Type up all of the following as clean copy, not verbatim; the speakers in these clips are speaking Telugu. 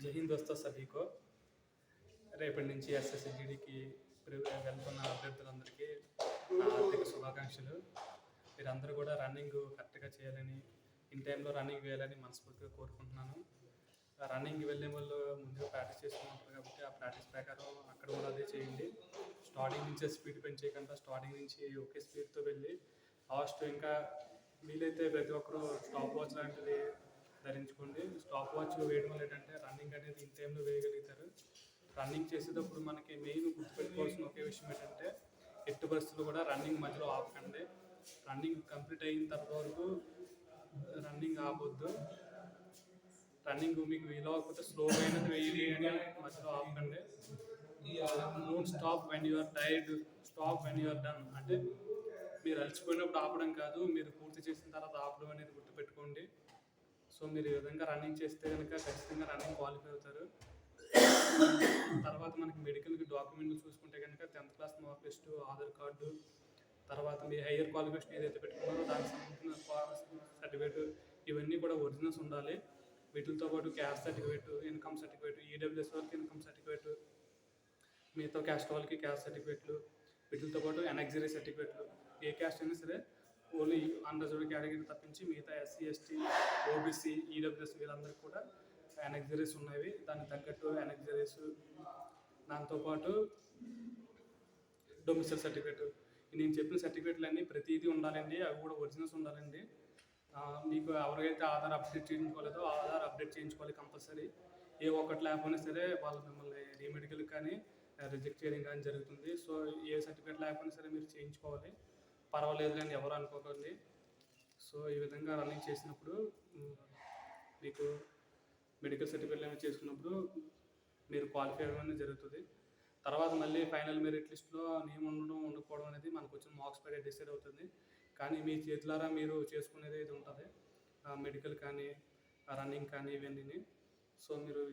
జై హింద్ దోస్తో సభీ కో రేపటి నుంచి ఎస్ఎస్సిజిడికి వెళ్తున్న అభ్యర్థులందరికీ నా హార్దిక శుభాకాంక్షలు. మీరందరూ కూడా రన్నింగ్ కరెక్ట్గా చేయాలని, ఇన్ టైంలో రన్నింగ్ వేయాలని మనస్ఫూర్తిగా కోరుకుంటున్నాను. రన్నింగ్ వెళ్ళే వాళ్ళు ముందుగా ప్రాక్టీస్ చేసుకుంటారు కాబట్టి ఆ ప్రాక్టీస్ ప్రకారం అక్కడ కూడా అదే చేయండి. స్టార్టింగ్ నుంచే స్పీడ్ పెంచేయకుండా స్టార్టింగ్ నుంచి ఒకే స్పీడ్తో వెళ్ళి లాస్ట్ ఇంకా వీలైతే ప్రతి ఒక్కరూ స్టాప్ వాచ్ లాంటిది ధరించుకోండి. స్టాప్ వాచ్ వేయడం వల్ల ఏంటంటే రన్నింగ్ అనేది ఇన్ టైంలో వేయగలుగుతారు. రన్నింగ్ చేసేటప్పుడు మనకి మెయిన్ గుర్తుపెట్టుకోవాల్సిన ఒకే విషయం ఏంటంటే ఎట్టి పరిస్థితులు కూడా రన్నింగ్ మధ్యలో ఆపకండి. రన్నింగ్ కంప్లీట్ అయిన తర్వాత వరకు రన్నింగ్ ఆపొద్దు. రన్నింగ్ మీకు వీలవకపోతే స్లోగా అయినది వేయాలి అని మధ్యలో ఆపకండి. Don't stop when you're tired, stop when you're done. అంటే మీరు అలసిపోయినప్పుడు ఆపడం కాదు, మీరు పూర్తి చేసిన తర్వాత ఆపడం అనేది గుర్తుపెట్టుకోండి. సో మీరు ఈ విధంగా రన్నింగ్ చేస్తే కనుక ఖచ్చితంగా రన్నింగ్ క్వాలిఫై అవుతారు. తర్వాత మనకి మెడికల్కి డాక్యుమెంట్లు చూసుకుంటే కనుక 10th class mark list, Aadhaar card, తర్వాత మీ హైయర్ క్వాలిఫికేషన్ ఏదైతే పెట్టుకున్నారో దానికి సంబంధించిన సర్టిఫికేట్, ఇవన్నీ కూడా ఒరిజినల్స్ ఉండాలి. వీటితో పాటు caste certificate, income certificate, EWS వాళ్ళకి ఇన్కమ్ సర్టిఫికేట్, మిగతా క్యాస్ట్ వాళ్ళకి క్యాస్ట్ సర్టిఫికేట్లు, వీటితో పాటు ఎనెక్సరీ సర్టిఫికేట్లు. ఏ క్యాస్ట్ అయినా సరే ఓన్లీ అన్రిజర్వ్డ్ కేటగిరీ తప్పించి మిగతా ఎస్సీ, ఎస్టీ, ఓబీసీ, ఈడబ్ల్యూఎస్ వీళ్ళందరికీ కూడా ఎనెక్సరీస్ ఉన్నవి. దానికి తగ్గట్టు ఎనెక్సరీస్, దాంతోపాటు డొమిసైల్ సర్టిఫికేట్, నేను చెప్పిన సర్టిఫికేట్లు అన్నీ ప్రతిదీ ఉండాలండి. అవి కూడా ఒరిజినల్స్ ఉండాలండి. మీకు ఎవరికైతే ఆధార్ అప్డేట్ చేయించుకోలేదో ఆధార్ అప్డేట్ చేయించుకోవాలి కంపల్సరీ. ఏ ఒక్కటి లేకపోయినా సరే వాళ్ళు మిమ్మల్ని రీమెడికల్ కానీ రిజెక్ట్ చేయడం కానీ జరుగుతుంది. సో ఏ సర్టిఫికేట్ లేకపోయినా సరే మీరు చేయించుకోవాలి. పర్వాలేదు కానీ ఎవరు అనుకోకండి. సో ఈ విధంగా రన్నింగ్ చేసినప్పుడు మీకు మెడికల్ సర్టిఫికేట్లు అనేవి చేసుకున్నప్పుడు మీరు క్వాలిఫై అవ్వడం జరుగుతుంది. తర్వాత మళ్ళీ ఫైనల్ మెరిట్ లిస్ట్లో నేమ్ ఉండడం ఉండకపోవడం అనేది మనకు వచ్చిన మార్క్స్ పైన డిసైడ్ అవుతుంది. కానీ మీ చేతులారా మీరు చేసుకునేది ఇది ఉంటుంది, మెడికల్ కానీ రన్నింగ్ కానీ ఇవన్నీ. సో మీరు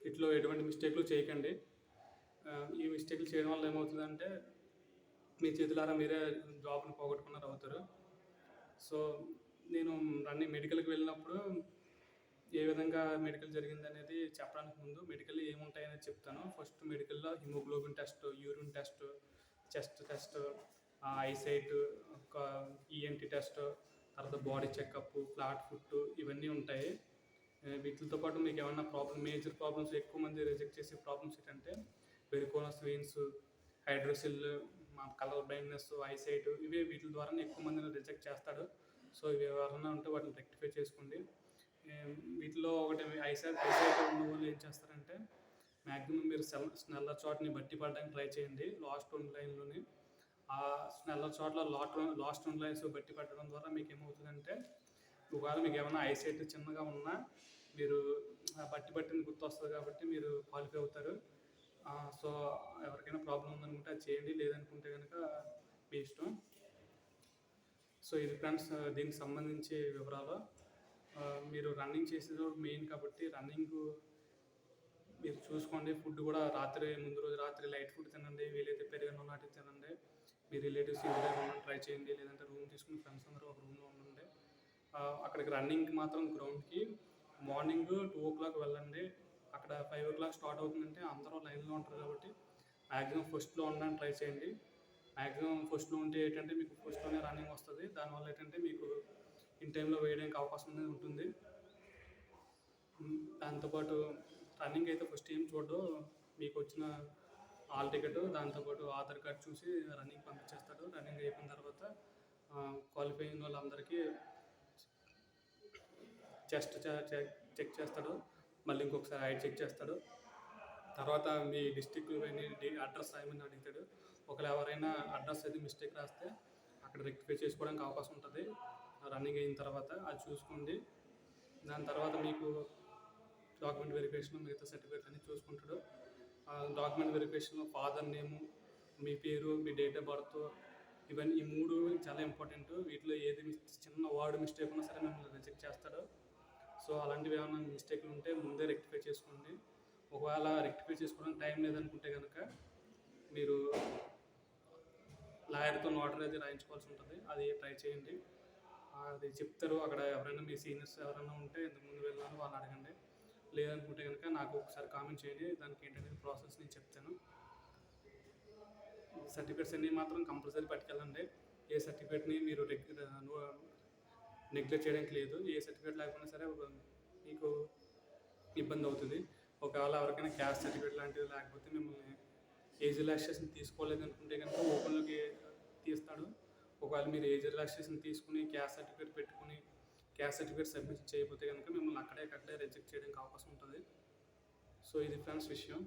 ఇట్లో ఎటువంటి మిస్టేక్లు చేయకండి. ఈ మిస్టేక్లు చేయడం వల్ల ఏమవుతుందంటే మీ చేతులారా మీరే జాబ్ని పోగొట్టుకున్నారు అవుతారు. సో నేను రన్నింగ్ మెడికల్కి వెళ్ళినప్పుడు ఏ విధంగా మెడికల్ జరిగింది అనేది చెప్పడానికి ముందు మెడికల్ ఏముంటాయనేది చెప్తాను. ఫస్ట్ మెడికల్లో haemoglobin test, urine test, chest test, eyesight, ENT test, తర్వాత బాడీ చెకప్, ఫ్లాట్ ఫుట్, ఇవన్నీ ఉంటాయి. వీటితో పాటు మీకు ఏమన్నా మేజర్ ప్రాబ్లమ్స్, ఎక్కువ మంది రిజెక్ట్ చేసే ప్రాబ్లమ్స్ ఏంటంటే varicose veins, hydrocele, colour blindness, eyesight, ఇవే వీటి ద్వారానే ఎక్కువ మందిని రిజెక్ట్ చేస్తాడు. సో ఇవి ఎవరైనా ఉంటే వాటిని రెక్టిఫై చేసుకోండి. వీటిలో ఒకటి ఐసైట్ ఉన్న వాళ్ళు ఏం చేస్తారంటే మ్యాక్సిమం మీరు స్నెల్లర్ చార్ట్ని బట్టి పడడానికి ట్రై చేయండి. లాస్ట్ 2 లైన్లోని ఆ స్నెల్లర్ చార్ట్లో లాస్ట్ 2 లైన్స్ బట్టి పట్టడం ద్వారా మీకు ఏమవుతుందంటే ఒకవేళ మీకు ఏమైనా ఐసైట్ చిన్నగా ఉన్నా మీరు పట్టిన గుర్తు వస్తుంది కాబట్టి మీరు క్వాలిఫై అవుతారు. సో ఎవరికైనా ప్రాబ్లం ఉందనుకుంటే అది చేయండి, లేదనుకుంటే కనుక మీ ఇష్టం. సో ఇది ఫ్రెండ్స్ దీనికి సంబంధించి వివరాలు. మీరు రన్నింగ్ చేసేటప్పుడు మెయిన్ కాబట్టి రన్నింగ్ మీరు చూసుకోండి. ఫుడ్ కూడా ముందు రోజు రాత్రి లైట్ ఫుడ్ తినండి, వీలైతే పెరుగన్నం లాంటివి తినండి. మీ రిలేటివ్స్ ఇంటి దగ్గర ఉండడం ట్రై చేయండి, లేదంటే రూమ్ తీసుకుని ఫ్రెండ్స్ అందరూ ఒక రూమ్లో ఉండండి. అక్కడికి రన్నింగ్కి మాత్రం గ్రౌండ్కి మార్నింగ్ 2 o'clock వెళ్ళండి. అక్కడ 5 o'clock స్టార్ట్ అవుతుందంటే అందరూ లైన్లో ఉంటారు కాబట్టి మ్యాక్సిమం ఫస్ట్లో ఉండడానికి ట్రై చేయండి. మ్యాక్సిమం ఫస్ట్లో ఉంటే ఏంటంటే మీకు ఫస్ట్లోనే రన్నింగ్ వస్తుంది. దానివల్ల ఏంటంటే మీకు ఇన్ టైంలో వేయడానికి అవకాశం అనేది ఉంటుంది. దాంతోపాటు రన్నింగ్ అయితే ఫస్ట్ ఏం చూడడం, మీకు వచ్చిన హాల్ టికెట్, దాంతోపాటు ఆధార్ కార్డ్ చూసి రన్నింగ్ పంపించేస్తాడు. రన్నింగ్ అయిపోయిన తర్వాత క్వాలిఫై అయిన వాళ్ళందరికీ చెస్ట్ చెక్ చేస్తాడు, మళ్ళీ ఇంకొకసారి హైట్ చెక్ చేస్తాడు. తర్వాత మీ డిస్ట్రిక్ట్ అడ్రస్ రాయమని అడుగుతాడు. ఒకవేళ ఎవరైనా అడ్రస్ అయితే మిస్టేక్ రాస్తే అక్కడ రెక్టిఫై చేసుకోవడానికి అవకాశం ఉంటుంది రన్నింగ్ అయిన తర్వాత. అది చూసుకోండి. దాని తర్వాత మీకు డాక్యుమెంట్ వెరిఫికేషన్, మిగతా సర్టిఫికేట్ అన్నీ చూసుకుంటాడు. డాక్యుమెంట్ వెరిఫికేషన్లో ఫాదర్ నేము, మీ పేరు, మీ డేట్ ఆఫ్ బర్త్, ఇవన్నీ ఈ 3 చాలా ఇంపార్టెంట్. వీటిలో ఏది చిన్న వర్డ్ మిస్టేక్ ఉన్నా సరే మిమ్మల్ని రిజెక్ట్ చేస్తాడు. సో అలాంటివి ఏమైనా మిస్టేక్లు ఉంటే ముందే రెక్టిఫై చేసుకోండి. ఒకవేళ రెక్టిఫై చేసుకోవడానికి టైం లేదనుకుంటే కనుక మీరు లాయర్తో నోటరీ అది రాయించుకోవాల్సి ఉంటుంది, అది ట్రై చేయండి. అది చెప్తారు. అక్కడ ఎవరైనా మీ సీనియర్స్ ఎవరైనా ఉంటే ఇంతకుముందు వెళ్ళాను వాళ్ళని అడగండి. లేదనుకుంటే కనుక నాకు ఒకసారి కామెంట్ చేయండి. దానికి ఏంటనేది ప్రాసెస్ నేను చెప్తాను. సర్టిఫికేట్స్ అన్నీ మాత్రం కంపల్సరీ పట్టుకెళ్ళండి. ఏ సర్టిఫికేట్ని మీరు నెగ్లెక్ట్ చేయడానికి లేదు. ఏ సర్టిఫికేట్ లేకపోయినా సరే మీకు ఇబ్బంది అవుతుంది. ఒకవేళ ఎవరికైనా క్యాస్ట్ సర్టిఫికేట్ లాంటివి లేకపోతే మిమ్మల్ని ఏజ్ రిలాక్సేషన్ తీసుకోలేదు అనుకుంటే కనుక ఓపెన్లోకి తీస్తాడు. ఒకవేళ మీరు ఏజ్ రిలాక్సేషన్ తీసుకుని క్యాస్ట్ సర్టిఫికేట్ పెట్టుకుని క్యాస్ట్ సర్టిఫికేట్ సబ్మిట్ చేయకపోతే కనుక మిమ్మల్ని అక్కడే రిజెక్ట్ చేయడానికి అవకాశం ఉంటుంది. సో ఇది ఫ్రెండ్స్ విషయం.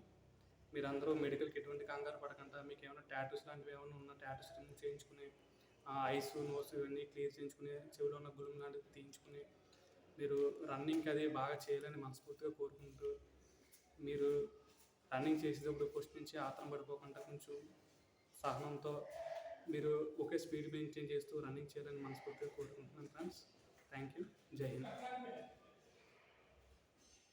మీరందరూ మెడికల్కి ఎటువంటి కంగారు పడకుండా మీకు ఏమైనా టాటూస్ లాంటివి ఏమైనా ఉన్న టాటూస్ రిమూవ్ చేయించుకుని ఐస్ నోస్ ఇవన్నీ క్లియర్ చేయించుకుని చెవిలో ఉన్న గులుము లాంటివి తీయించుకుని మీరు రన్నింగ్కి అది బాగా చేయాలని మనస్ఫూర్తిగా కోరుకుంటూ మీరు రన్నింగ్ చేసేటప్పుడు ఫస్ట్ నుంచి ఆత్రం పడిపోకుండా కొంచెం సహనంతో మీరు ఒకే స్పీడ్ మెయింటైన్ చేస్తూ రన్నింగ్ చేయాలని మనస్ఫూర్తిగా కోరుకుంటున్నాను ఫ్రెండ్స్. Thank you. జై హింద్.